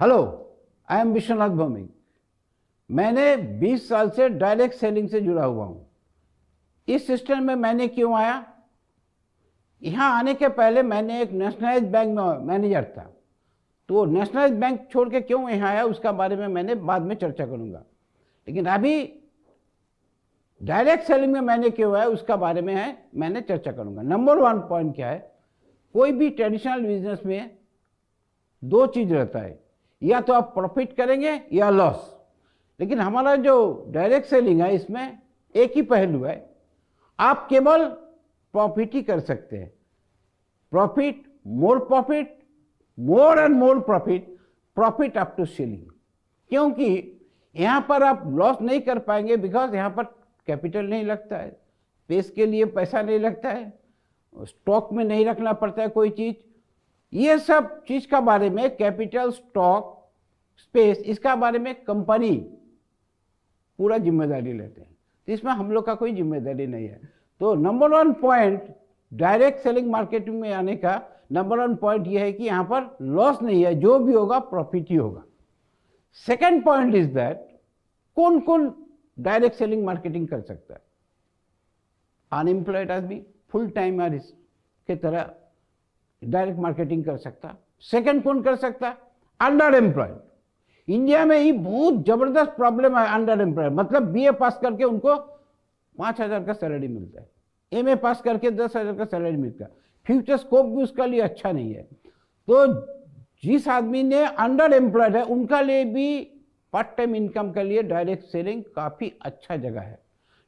Hello, I am Vishwanath Bhowmik. मैंने 20 साल से डायरेक्ट सेलिंग से जुड़ा हुआ हूँ। इस सिस्टम में मैंने क्यों आया? यहाँ आने के पहले मैंने एक नेशनलाइज्ड बैंक में मैनेजर था, तो वो नेशनलाइज्ड बैंक छोड़ के क्यों यहाँ आया उसका बारे में मैंने बाद में चर्चा करूँगा। लेकिन अभी डायरेक्ट सेलिंग में मैंने क्यों आया उसका बारे में है मैंने चर्चा करूँगा। नंबर 1 पॉइंट क्या है, कोई भी ट्रेडिशनल बिजनेस में दो चीज़ रहता है, या तो आप प्रॉफिट करेंगे या लॉस। लेकिन हमारा जो डायरेक्ट सेलिंग है इसमें एक ही पहलू है, आप केवल प्रॉफिट ही कर सकते हैं। Profit, more and more profit up to selling. क्योंकि यहाँ पर आप लॉस नहीं कर पाएंगे, बिकॉज यहाँ पर कैपिटल नहीं लगता है, स्पेस के लिए पैसा नहीं लगता है, स्टॉक में नहीं रखना पड़ता है कोई चीज़। ये सब चीज़ का बारे में, कैपिटल, स्टॉक, स्पेस, इसका बारे में कंपनी पूरा जिम्मेदारी लेते हैं, तो इसमें हम लोग का कोई जिम्मेदारी नहीं है। तो number 1 point direct selling marketing में आने का नंबर 1 पॉइंट ये है कि यहाँ पर लॉस नहीं है, जो भी होगा प्रॉफिट ही होगा। सेकेंड पॉइंट इज दैट कौन कौन डायरेक्ट सेलिंग मार्केटिंग कर सकता है? अनएम्प्लॉयड आदमी फुल टाइम के तरह डायरेक्ट मार्केटिंग कर सकता। सेकंड कौन कर सकता? Under employed. इंडिया में ही बहुत जबरदस्त प्रॉब्लम है अंडर एम्प्लॉयड, मतलब बीए पास करके उनको 5,000 का सैलरी मिलता है, एमए पास करके 10,000 का सैलरी मिलता है, फ्यूचर स्कोप भी उसका लिए अच्छा नहीं है। तो जिस आदमी ने अंडर एम्प्लॉयड है उनका लिए भी पार्ट टाइम इनकम के लिए डायरेक्ट सेलिंग काफ़ी अच्छा जगह है।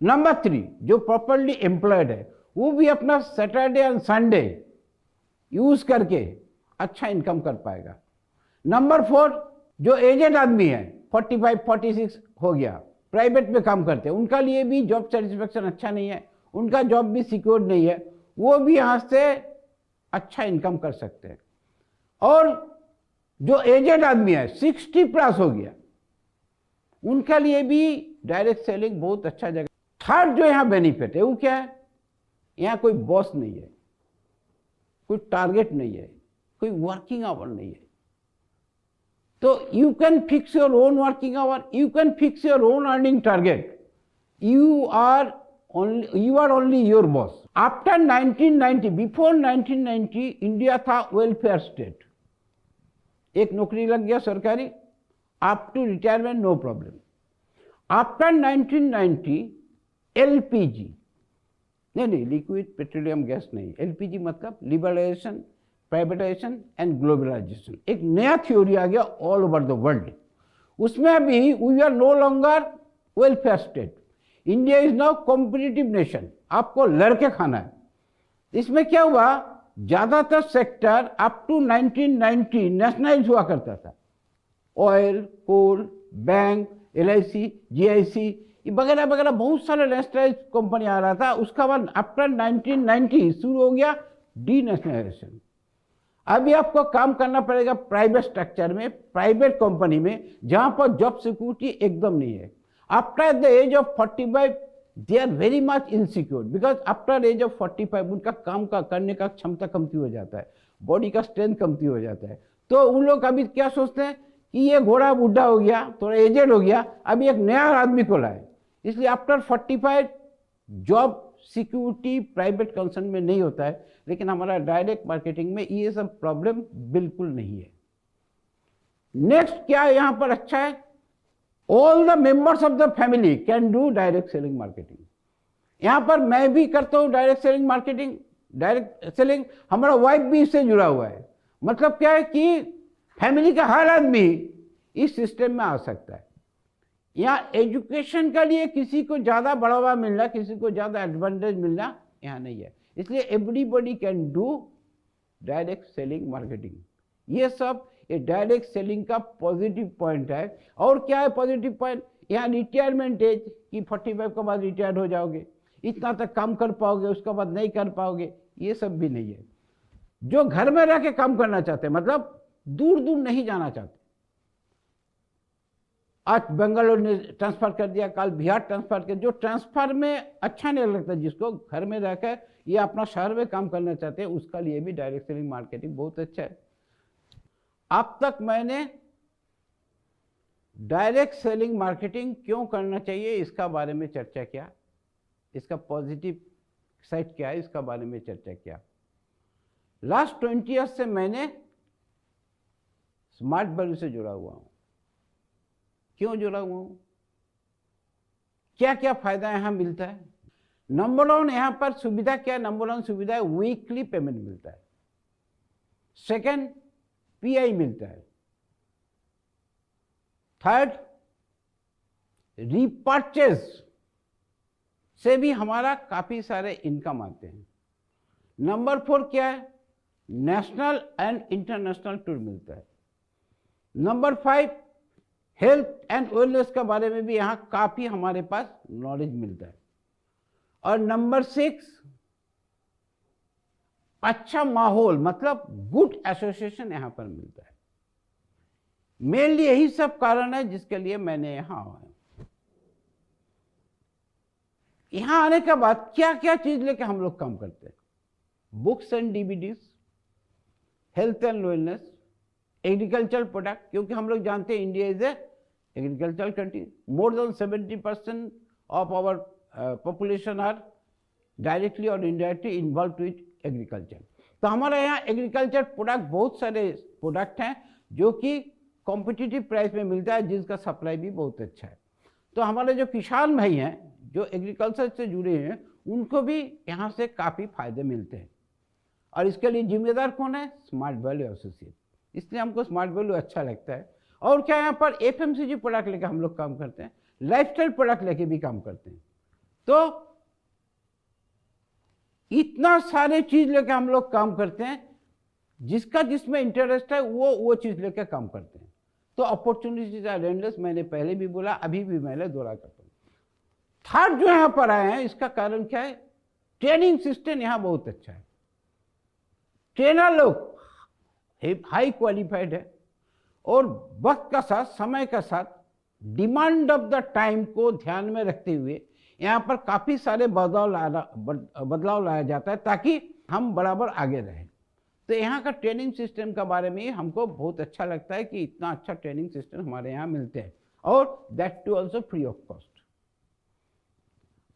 नंबर 3, जो प्रॉपरली एम्प्लॉयड है वो भी अपना सैटरडे एंड संडे यूज करके अच्छा इनकम कर पाएगा। नंबर 4, जो एजेड आदमी है, 45-46 हो गया, प्राइवेट में काम करते हैं, उनका लिए भी जॉब सेटिस्फेक्शन अच्छा नहीं है, उनका जॉब भी सिक्योर नहीं है, वो भी यहाँ से अच्छा इनकम कर सकते हैं। और जो एजेड आदमी है 60+ हो गया, उनका लिए भी डायरेक्ट सेलिंग बहुत अच्छा जगह। थर्ड जो यहाँ बेनिफिट है वो क्या है? यहाँ कोई बॉस नहीं है, कोई टारगेट नहीं है, कोई वर्किंग आवर नहीं है, तो you can fix your own working hour, you can fix your own earning target, you are only your boss. After 1990, before 1990 India था वेलफेयर स्टेट, एक नौकरी लग गया सरकारी, up to retirement no problem. After 1990 LPG, नहीं, liquid petroleum gas नहीं, LPG मतलब liberalisation, privatisation and globalisation, एक नया थ्योरी आ गया ऑल ओवर द वर्ल्ड। उसमें भी we are no longer welfare state, India is now competitive nation, आपको लड़के खाना है। इसमें क्या हुआ, ज्यादातर सेक्टर अप टू 1990 नेशनलाइज हुआ करता था, ऑयल, कोल, बैंक, एलआईसी, जीआईसी वगैरह वगैरह बहुत सारे नेशनलाइज कंपनी आ रहा था। उसका बाद आफ्टर 1990 शुरू हो गया डी नेशनलाइजेशन। अभी आपको काम करना पड़ेगा प्राइवेट स्ट्रक्चर में, प्राइवेट कंपनी में, जहां पर जॉब सिक्योरिटी एकदम नहीं है। After the age of 45 they are very much insecure, because after age of 45 उनका काम का करने का क्षमता कमती हो जाता है, बॉडी का स्ट्रेंथ कमती हो जाता है। तो उन लोग अभी क्या सोचते हैं कि ये घोड़ा बूढ़ा हो गया, थोड़ा एजेड हो गया, अभी एक नया आदमी को लाए। इसलिए after 45 job security private concern में नहीं होता है, लेकिन हमारा डायरेक्ट मार्केटिंग में ये सब प्रॉब्लम बिल्कुल नहीं है। नेक्स्ट क्या यहां पर अच्छा है, all the members of the family can do direct selling marketing. यहां पर मैं भी करता हूं direct selling marketing, direct selling, हमारा वाइफ भी इससे जुड़ा हुआ है। मतलब क्या है कि फैमिली का हर आदमी इस सिस्टम में आ सकता है। यहाँ एजुकेशन के लिए किसी को ज़्यादा बढ़ावा मिलना, किसी को ज़्यादा एडवांटेज मिलना यहाँ नहीं है, इसलिए everybody can do direct selling marketing. ये सब ये डायरेक्ट सेलिंग का पॉजिटिव पॉइंट है। और क्या है पॉजिटिव पॉइंट? यहाँ रिटायरमेंट एज कि 45 के बाद रिटायर्ड हो जाओगे, इतना तक काम कर पाओगे, उसके बाद नहीं कर पाओगे, ये सब भी नहीं है। जो घर में रह के काम करना चाहते हैं, मतलब दूर दूर नहीं जाना चाहते, आज बेंगलोर ने ट्रांसफर कर दिया, कल बिहार ट्रांसफर कर, जो ट्रांसफर में अच्छा नहीं लगता, जिसको घर में रहकर ये अपना शहर में काम करना चाहते हैं, उसका लिए भी डायरेक्ट सेलिंग मार्केटिंग बहुत अच्छा है। अब तक मैंने डायरेक्ट सेलिंग मार्केटिंग क्यों करना चाहिए इसका बारे में चर्चा किया, इसका पॉजिटिव साइड क्या है इसका बारे में चर्चा किया। लास्ट 20 ईयर्स से मैंने स्मार्ट वैल्यू से जुड़ा हुआ हूं। क्यों जुड़ा हुआ हूं, क्या क्या फायदा यहां मिलता है। नंबर वन यहां पर सुविधा क्या है, नंबर वन सुविधा है वीकली पेमेंट मिलता है। सेकंड पीआई मिलता है। थर्ड रीपर्चेज से भी हमारा काफी सारे इनकम आते हैं। नंबर फोर क्या है, नेशनल एंड इंटरनेशनल टूर मिलता है। Number five health and wellness के बारे में भी यहां काफी हमारे पास नॉलेज मिलता है। और नंबर सिक्स अच्छा माहौल मतलब गुड एसोसिएशन यहां पर मिलता है। मेनली यही सब कारण है जिसके लिए मैंने यहां आया। यहां आने के बाद क्या क्या चीज लेके हम लोग काम करते हैं, books and DVDs, health and wellness, agriculture product, क्योंकि हम लोग जानते हैं India is a agriculture country. More than 70% of our population are directly और इनडायरेक्टली इन्वॉल्व विथ एग्रीकल्चर। तो हमारे यहाँ एग्रीकल्चर प्रोडक्ट बहुत सारे प्रोडक्ट हैं जो कि कॉम्पिटिटिव प्राइस में मिलता है, जिसका सप्लाई भी बहुत अच्छा है। तो हमारे जो किसान भाई हैं जो एग्रीकल्चर से जुड़े हैं उनको भी यहाँ से काफ़ी फायदे मिलते हैं। और इसके लिए जिम्मेदार कौन है, स्मार्ट वैल्यू एसोसिएट। इसलिए हमको स्मार्ट वैल्यू अच्छा लगता है। और क्या यहाँ पर एफएमसीजी प्रोडक्ट लेके हम लोग काम करते हैं, लाइफस्टाइल प्रोडक्ट लेके भी काम करते हैं। तो इतना सारे चीज लेके हम लोग काम करते हैं, जिसका जिसमें इंटरेस्ट है वो चीज लेके काम करते हैं। तो अपॉर्चुनिटीज आर एंडलेस, मैंने पहले भी बोला, अभी भी मैंने दोहरा करता हूँ। थर्ड जो यहाँ पर आए हैं इसका कारण क्या है, ट्रेनिंग सिस्टम यहाँ बहुत अच्छा है। ट्रेनर लोग हाई क्वालिफाइड है और वक्त का साथ समय का साथ डिमांड ऑफ द टाइम को ध्यान में रखते हुए यहाँ पर काफ़ी सारे बदलाव लाया जाता है ताकि हम बराबर आगे रहें। तो यहाँ का ट्रेनिंग सिस्टम के बारे में हमको बहुत अच्छा लगता है कि इतना अच्छा ट्रेनिंग सिस्टम हमारे यहाँ मिलते हैं, और that too also free of cost.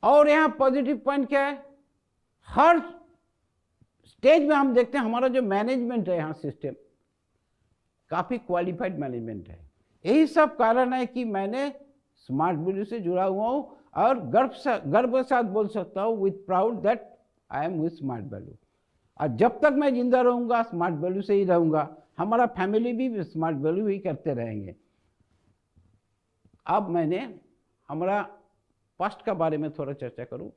और यहाँ पॉजिटिव पॉइंट क्या है, हर स्टेज में हम देखते हैं हमारा जो मैनेजमेंट है यहाँ सिस्टम काफ़ी क्वालिफाइड मैनेजमेंट है। यही सब कारण है कि मैंने स्मार्ट वैल्यू से जुड़ा हुआ हूँ और गर्व के साथ बोल सकता हूँ with proud that I am with smart value. और जब तक मैं जिंदा रहूँगा स्मार्ट वैल्यू से ही रहूँगा, हमारा फैमिली भी स्मार्ट वैल्यू ही करते रहेंगे। अब मैंने हमारा पास्ट का बारे में थोड़ा चर्चा करूँ।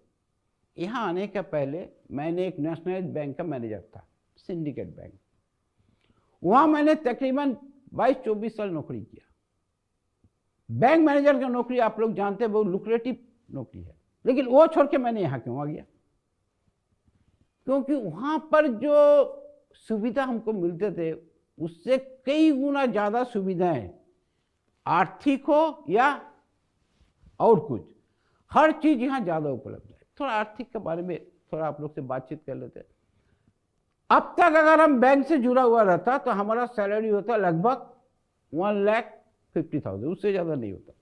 यहाँ आने के पहले मैंने एक नेशनलाइज्ड बैंक का मैनेजर था, सिंडिकेट बैंक। वहाँ मैंने तकरीबन 22-24 साल नौकरी किया। बैंक मैनेजर की नौकरी आप लोग जानते हैं बहुत लुक्रेटिव नौकरी है, लेकिन वो छोड़ के मैंने यहाँ क्यों आ गया, क्योंकि वहाँ पर जो सुविधा हमको मिलते थे उससे कई गुना ज़्यादा सुविधाएं, आर्थिक हो या और कुछ, हर चीज़ यहाँ ज़्यादा उपलब्ध है। थोड़ा आर्थिक के बारे में थोड़ा आप लोग से बातचीत कर लेते हैं। अब तक अगर हम बैंक से जुड़ा हुआ रहता तो हमारा सैलरी होता लगभग 1,50,000, उससे ज़्यादा नहीं होता।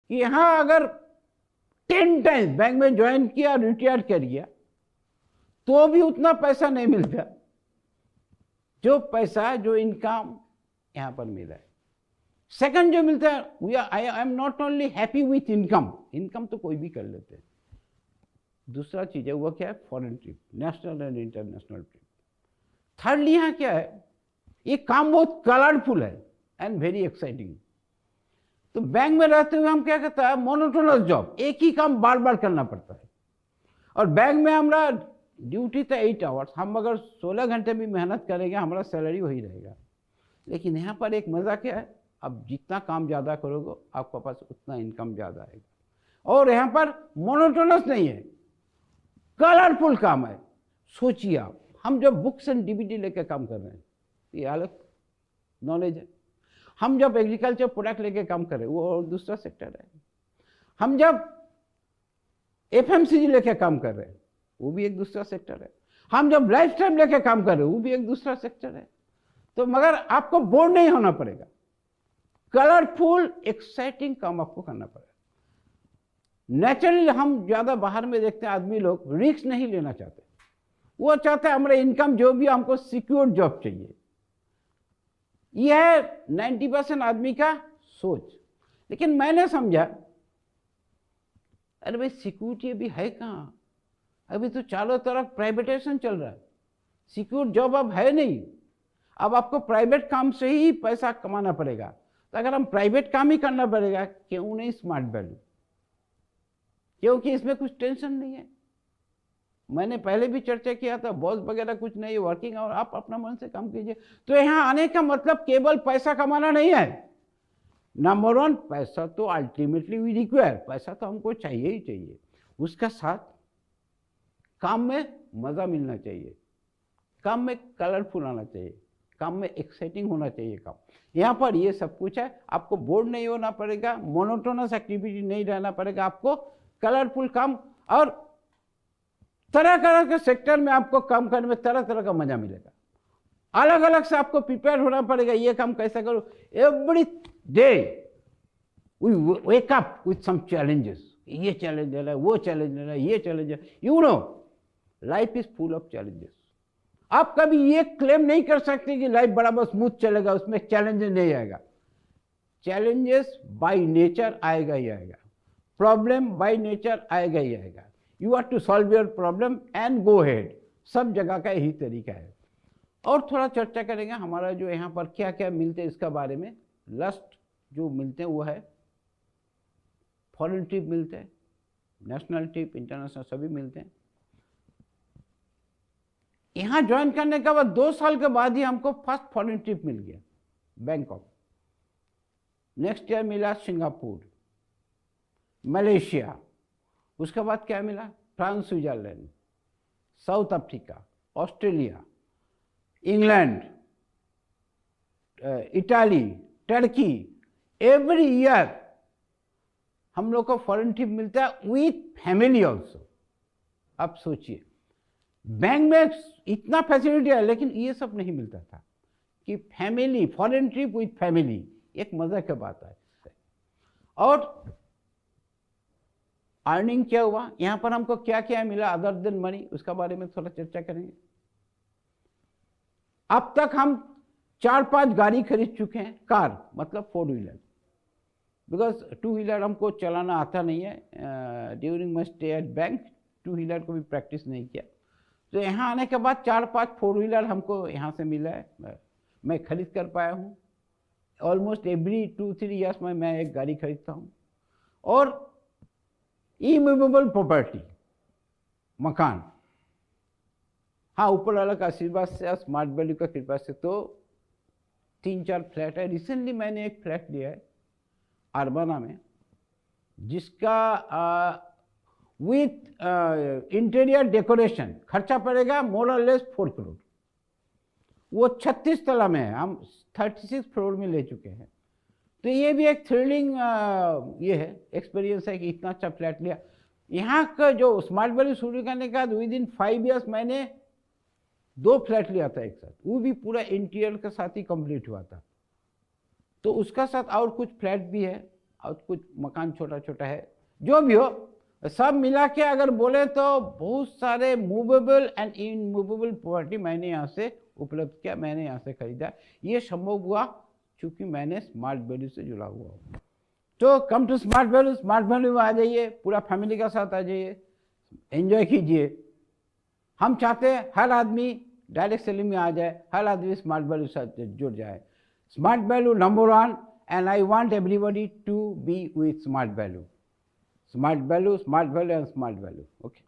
यहाँ अगर 10 टाइम्स बैंक में ज्वाइन किया, रिटायर कर गया, तो भी उतना पैसा नहीं मिलता जो पैसा जो इनकम यहाँ पर मिला है। सेकंड जो मिलता है, I am not only happy with income तो कोई भी कर लेते हैं। दूसरा चीज़ है वो क्या है, foreign trip, national and international trip. Thirdly यहाँ क्या है, ये काम बहुत कलरफुल है एंड वेरी एक्साइटिंग। तो बैंक में रहते हुए हम क्या कहता है, मोनोटोनस जॉब, एक ही काम बार बार करना पड़ता है। और बैंक में हमारा ड्यूटी था 8 आवर्स, हम अगर 16 घंटे भी मेहनत करेंगे हमारा सैलरी वही रहेगा। लेकिन यहाँ पर एक मज़ा क्या है, अब जितना काम ज़्यादा करोगे आपके पास उतना इनकम ज़्यादा आएगा। और यहाँ पर मोनोटोनस नहीं है, कलरफुल काम है। सोचिए आप, हम जब बुक्स एंड डीवीडी लेकर काम कर रहे हैं ये अलग नॉलेज है। हम जब एग्रीकल्चर प्रोडक्ट लेके काम कर रहे हैं वो और दूसरा सेक्टर है। हम जब एफएमसीजी लेके काम कर रहे हैं वो भी एक दूसरा सेक्टर है। हम जब लाइफस्टाइल लेके काम कर रहे हैं वो भी एक दूसरा सेक्टर है। तो मगर आपको बोर नहीं होना पड़ेगा, कलरफुल एक्साइटिंग काम आपको करना पड़ेगा। नेचुरली हम ज़्यादा बाहर में देखते हैं आदमी लोग रिस्क नहीं लेना चाहते, वो चाहते हैं हमारा इनकम जो भी हमको सिक्योर जॉब चाहिए। यह है 90% आदमी का सोच। लेकिन मैंने समझा अरे भाई सिक्योरिटी अभी है कहाँ, अभी तो चारों तरफ प्राइवेटाइजेशन चल रहा है, सिक्योर जॉब अब है नहीं। अब आपको प्राइवेट काम से ही पैसा कमाना पड़ेगा। तो अगर हम प्राइवेट काम ही करना पड़ेगा, क्यों नहीं स्मार्ट वैल्यू, क्योंकि इसमें कुछ टेंशन नहीं है। मैंने पहले भी चर्चा किया था, बॉस वगैरह कुछ नहीं है, वर्किंग और आप अपना मन से काम कीजिए। तो यहाँ आने का मतलब केवल पैसा कमाना नहीं है। नंबर 1, पैसा तो अल्टीमेटली वी रिक्वायर, पैसा तो हमको चाहिए ही चाहिए। उसका साथ काम में मज़ा मिलना चाहिए, काम में कलरफुल आना चाहिए, काम में एक्साइटिंग होना चाहिए काम। यहाँ पर ये सब कुछ है। आपको बोर्ड नहीं होना पड़ेगा, मोनोटोनस एक्टिविटी नहीं रहना पड़ेगा, आपको कलरफुल काम और तरह तरह के सेक्टर में आपको काम करने में तरह तरह का मजा मिलेगा। अलग अलग से आपको प्रिपेयर होना पड़ेगा, ये काम कैसे करो। Every day we wake up with some challenges, ये चैलेंज है, वो चैलेंज है, ये चैलेंज है। You know life is full of challenges. आप कभी ये क्लेम नहीं कर सकते कि लाइफ बराबर स्मूथ चलेगा, उसमें चैलेंजेस नहीं आएगा। चैलेंजेस बाय नेचर आएगा ही आएगा, प्रॉब्लम बाय नेचर आएगा ही आएगा। You have to solve your problem and go ahead. सब जगह का यही तरीका है। और थोड़ा चर्चा करेंगे हमारा जो यहाँ पर क्या क्या मिलते हैं इसका बारे में। लस्ट जो मिलते हैं वो है फॉरेन ट्रिप मिलते हैं, नेशनल ट्रिप, इंटरनेशनल सभी मिलते हैं। यहाँ ज्वाइन करने के बाद 2 साल के बाद ही हमको फर्स्ट फॉरेन ट्रिप मिल गया, बैंकॉक। नेक्स्ट ईयर मिला सिंगापुर, मलेशिया। उसके बाद क्या मिला, France, Switzerland, south Africa, Australia, England, Italy, Turkey. Every year हम लोग को फॉरेन ट्रिप मिलता है विथ फैमिली ऑल्सो। अब सोचिए, बैंक में इतना फैसिलिटी है लेकिन ये सब नहीं मिलता था कि family, foreign trip with family, एक मजा की बात है। और अर्निंग क्या हुआ, यहाँ पर हमको क्या क्या मिला अदर देन मनी, उसका बारे में थोड़ा चर्चा करेंगे। अब तक हम 4-5 गाड़ी खरीद चुके हैं, कार मतलब 4 व्हीलर, बिकॉज 2 व्हीलर हमको चलाना आता नहीं है। During my stay at bank 2 wheeler को भी प्रैक्टिस नहीं किया। तो यहाँ आने के बाद 4-5 4 व्हीलर हमको यहाँ से मिला है, मैं खरीद कर पाया हूँ। ऑलमोस्ट एवरी 2-3 ईयर्स में मैं एक गाड़ी खरीदता हूँ। और इमूवेबल प्रॉपर्टी, मकान, हाँ ऊपर वाला का आशीर्वाद से, स्मार्ट वैल्यू का कृपा से तो 3-4 फ्लैट है। रिसेंटली मैंने एक फ्लैट लिया है अरबाना में, जिसका विथ इंटीरियर डेकोरेशन खर्चा पड़ेगा मोर और लेस 4 करोड़। वो 36 तला में है, हम 36 फ्लोर में ले चुके हैं। तो ये भी एक थ्रिलिंग ये है एक्सपीरियंस है कि इतना अच्छा फ्लैट लिया। यहाँ का जो स्मार्ट वैल्यू शुरू करने के बाद विद इन 5 ईयर्स मैंने 2 फ्लैट लिया था एक साथ, वो भी पूरा इंटीरियर के साथ ही कंप्लीट हुआ था। तो उसका साथ और कुछ फ्लैट भी है और कुछ मकान छोटा छोटा है। जो भी हो, सब मिला के अगर बोले तो बहुत सारे मूवेबल एंड इनमूवेबल प्रॉपर्टी मैंने यहाँ से उपलब्ध किया, मैंने यहाँ से खरीदा। ये संभव हुआ क्योंकि मैंने स्मार्ट वैल्यू से जुड़ा हुआ हूँ। तो come to smart value, smart value में आ जाइए, पूरा फैमिली का साथ आ जाइए, एंजॉय कीजिए। हम चाहते हैं हर आदमी डायरेक्ट सेलिंग में आ जाए, हर आदमी स्मार्ट वैल्यू से जुड़ जाए। Smart value number 1 and I want everybody to be with smart value. Smart value, smart value and smart value. Okay.